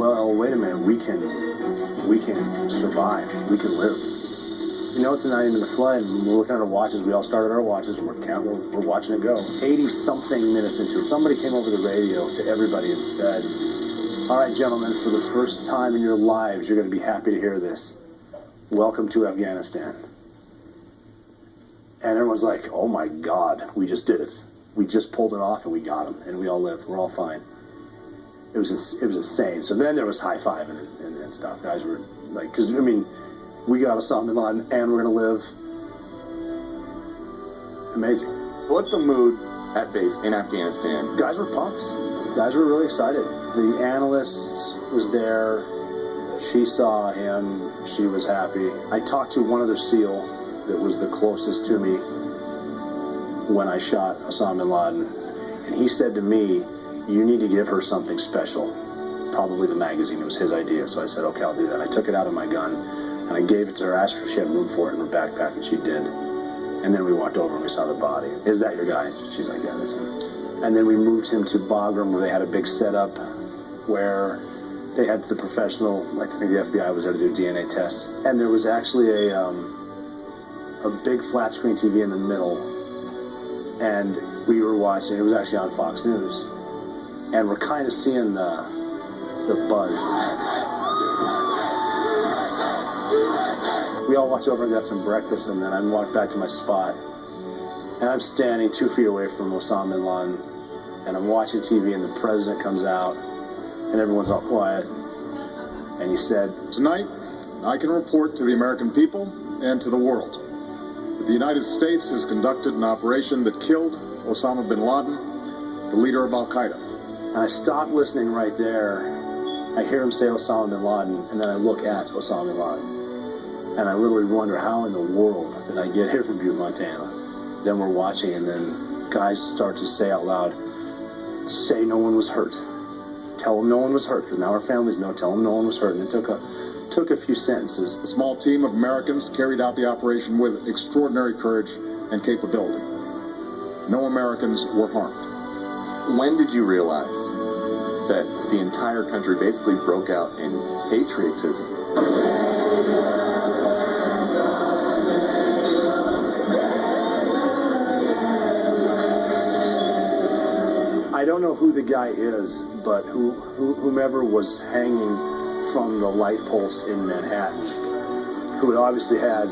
well, wait a minute, we can survive, we can live. You know, it's not even the flight, and we're looking at our watches, we all started our watches, and we're watching it go. 80-something minutes into it, somebody came over the radio to everybody and said, all right, gentlemen, for the first time in your lives, you're going to be happy to hear this. Welcome to Afghanistan. And everyone's like, oh my God, we just did it. We just pulled it off and we got them, and we all lived. We're all fine. It was insane. So then there was high-fiving and stuff. Guys were like, because, I mean, we got Osama bin Laden and we're going to live. Amazing. What's the mood at base in Afghanistan? Guys were pumped. Guys were really excited. The analyst was there. She saw him. She was happy. I talked to one other SEAL that was the closest to me when I shot Osama bin Laden. And he said to me, you need to give her something special. Probably the magazine. It was his idea. So I said, okay, I'll do that. I took it out of my gun and I gave it to her, asked her if she had room for it in her backpack, and she did. And then we walked over and we saw the body. Is that your guy? She's like, yeah, that's him. And then we moved him to Bagram, where they had a big setup where they had the professional, like I think the FBI was there to do DNA tests. And there was actually a big flat screen TV in the middle. And we were watching, it was actually on Fox News. And we're kind of seeing the buzz. We all walked over and got some breakfast, and then I walked back to my spot. And I'm standing 2 feet away from Osama bin Laden, and I'm watching TV, and the president comes out, and everyone's all quiet. And he said, tonight, I can report to the American people and to the world that the United States has conducted an operation that killed Osama bin Laden, the leader of Al-Qaeda. And I stopped listening right there. I hear him say Osama bin Laden, and then I look at Osama bin Laden. And I literally wonder, how in the world did I get here from Butte, Montana? Then we're watching, and then guys start to say out loud, say no one was hurt. Tell them no one was hurt, because now our families know, tell them no one was hurt. And it took a few sentences. A small team of Americans carried out the operation with extraordinary courage and capability. No Americans were harmed. When did you realize that the entire country basically broke out in patriotism? I don't know who the guy is, but whomever was hanging from the light post in Manhattan, who had obviously had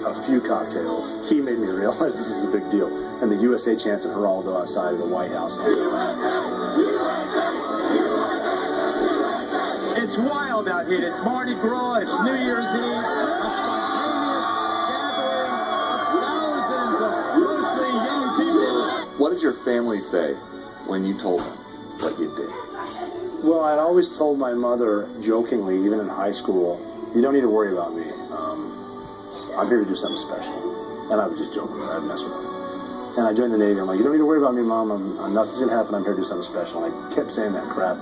a few cocktails, he made me realize this is a big deal. And the U.S.A. chants at Geraldo outside of the White House. It's wild out here. It's Mardi Gras. It's New Year's Eve. A spontaneous gathering of thousands of mostly young people. What did your family say when you told them what you did? Well, I'd always told my mother, jokingly, even in high school, you don't need to worry about me. I'm here to do something special. And I would just joke with her. I'd mess with her. And I joined the Navy. I'm like, you don't need to worry about me, Mom. Nothing's going to happen. I'm here to do something special. And I kept saying that crap,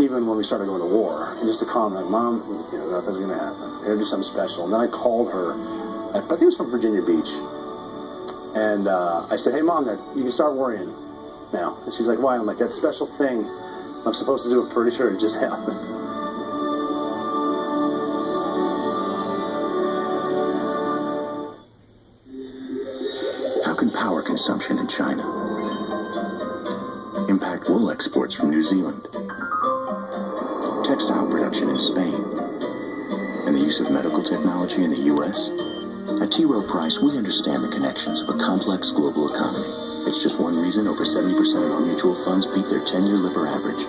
even when we started going to war. And just to calm her, like, Mom, nothing's going to happen. I'm here to do something special. And then I called her. I think it was from Virginia Beach. And I said, hey, Mom, you can start worrying now. And she's like, why? I'm like, that special thing I'm supposed to do, I'm pretty sure it just happened. How can power consumption in China impact wool exports from New Zealand, textile production in Spain, and the use of medical technology in the U.S.? At T. Rowe Price, we understand the connections of a complex global economy. It's just one reason over 70% of our mutual funds beat their 10-year Lipper average.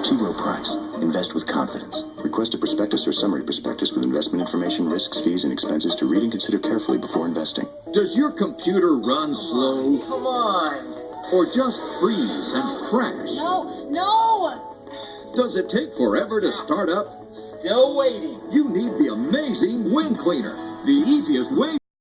T. Rowe Price. Invest with confidence. Request a prospectus or summary prospectus with investment information, risks, fees, and expenses to read and consider carefully before investing. Does your computer run slow? Come on. Or just freeze and crash? No! Does it take forever to start up? Still waiting. You need the amazing Wing Cleaner, the easiest way